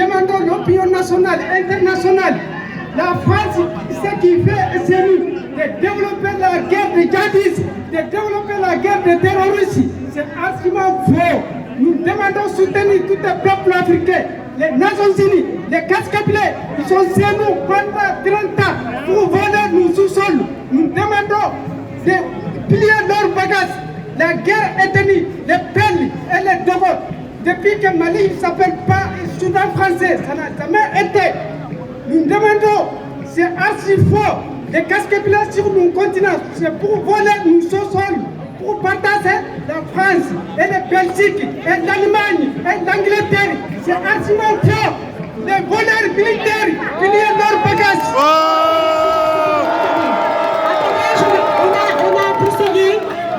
demandons l'opinion nationale et internationale. La France, ce qu'il fait, c'est de développer la guerre de djihadistes, de développer la guerre de terroristes. C'est absolument faux. Nous demandons de soutenir tous les peuples africains, les Nations Unies, les casques-bleus. Ils sont chez nous pendant 30 ans pour voler nos sous-sols. Nous demandons de plier leurs bagages. La guerre est tenue, les perles et les devots. Depuis que Mali ne s'appelle pas Soudan français, ça n'a jamais été. Nous demandons, c'est archi faux, les casques-bleus sur nos continents, c'est pour voler nos sous-sols, pour partager la France et la Belgique et l'Allemagne et l'Angleterre. C'est archi faux. Les voleurs militaires plient leurs bagages. On a un conseiller.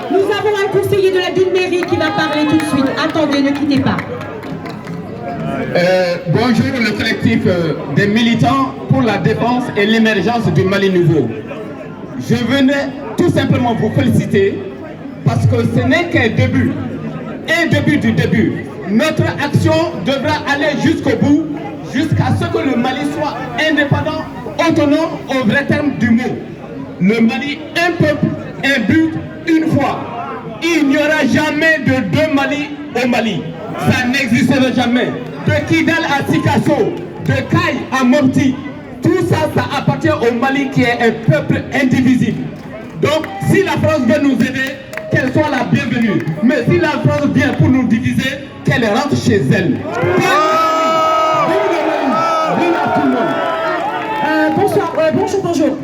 Nous avons un conseiller de la d'une mairie qui va parler tout de suite. Attendez, ne quittez pas. Bonjour le collectif des militants pour la défense et l'émergence du Mali nouveau. Je venais tout simplement vous féliciter parce que ce n'est qu'un début, du début. Notre action devra aller jusqu'au bout, jusqu'à ce que le Mali soit indépendant, autonome au vrai terme du mot. Le Mali, un peuple, un but, une foi. Il n'y aura jamais de deux Mali au Mali. Ça n'existera jamais. De Kidal à Sikasso, de Caille à Mopti, tout ça, ça appartient au Mali qui est un peuple indivisible. Donc, si la France veut nous aider, qu'elle soit la bienvenue. Mais si la France vient pour nous diviser, qu'elle rentre chez elle. Bonjour.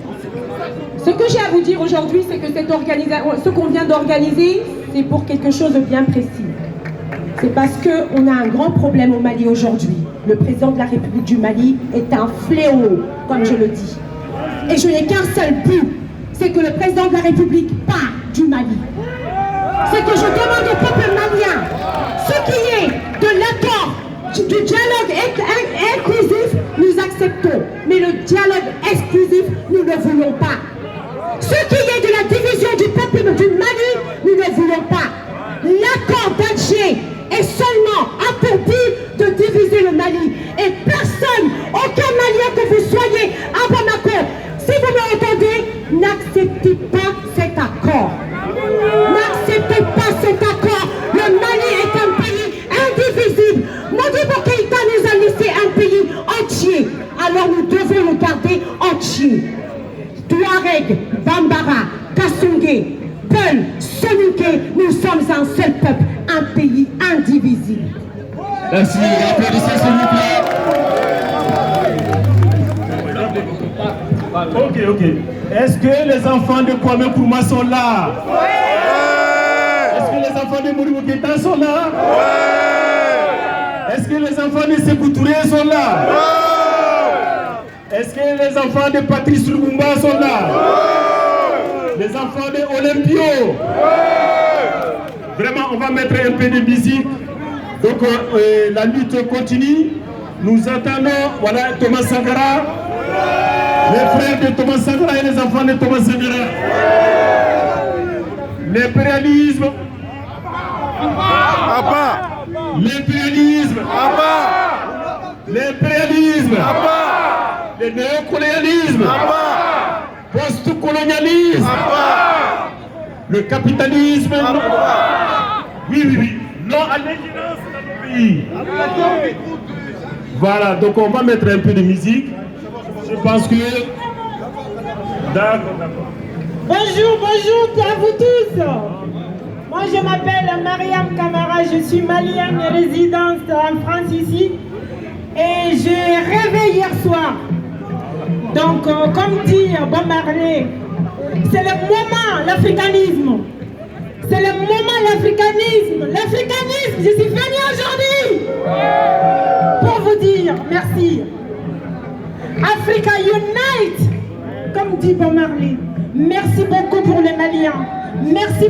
Ce que j'ai à vous dire aujourd'hui, c'est que cette organisation, ce qu'on vient d'organiser, c'est pour quelque chose de bien précis. C'est parce qu'on a un grand problème au Mali aujourd'hui. Le président de la République du Mali est un fléau, comme je le dis. Et je n'ai qu'un seul but, c'est que le président de la République parte du Mali. C'est que je demande au peuple malien, ce qui est de l'accord, du dialogue inclusif, nous acceptons. Mais le dialogue exclusif, nous ne voulons pas. Ce qui est de la division du peuple du Mali, nous ne voulons pas. L'accord d'Alger est seulement a pour but de diviser le Mali. Et personne, aucun Malien que vous soyez à Bamako, si vous me entendez, n'acceptez pas cet accord. N'acceptez pas cet accord. Le Mali est un pays indivisible. Modibo Keïta nous a laissé un pays entier. Alors nous devons le garder entier. Touareg, Bambara, Kassungé, Peul, Soninké, nous sommes un seul peuple, un pays indivisible. Merci, applaudissez s'il vous plaît. Ok. Est-ce que les enfants de Kwame Nkrumah sont là? Ouais. Est-ce que les enfants de Modibo Keïta sont là? Ouais. Est-ce que les enfants de Sékou Touré sont là? Ouais. Est-ce que les enfants de Patrice Lumumba sont là? Ouais. Les enfants de Olympio? Ouais. Vraiment, on va mettre un peu de musique. Donc la lutte continue. Nous attendons, voilà, Thomas Sankara, les frères de Thomas Sankara et les enfants de Thomas Sankara. L'impérialisme. L'impérialisme. L'impérialisme. Le néocolonialisme. Post-colonialisme. Le capitalisme. Oui. Non à l'ingérence dans nos pays. Voilà, donc on va mettre un peu de musique. Je pense que... D'accord. Bonjour à vous tous. Moi je m'appelle Mariam Kamara, je suis malienne résidente en France ici. Et j'ai rêvé hier soir. Donc comme dit Bob Marley, c'est le moment, l'africanisme. C'est le moment, l'africanisme. L'africanisme, je suis venue aujourd'hui pour vous dire merci. Africa Unite, comme dit Bob Marley. Merci beaucoup pour les Maliens. Merci.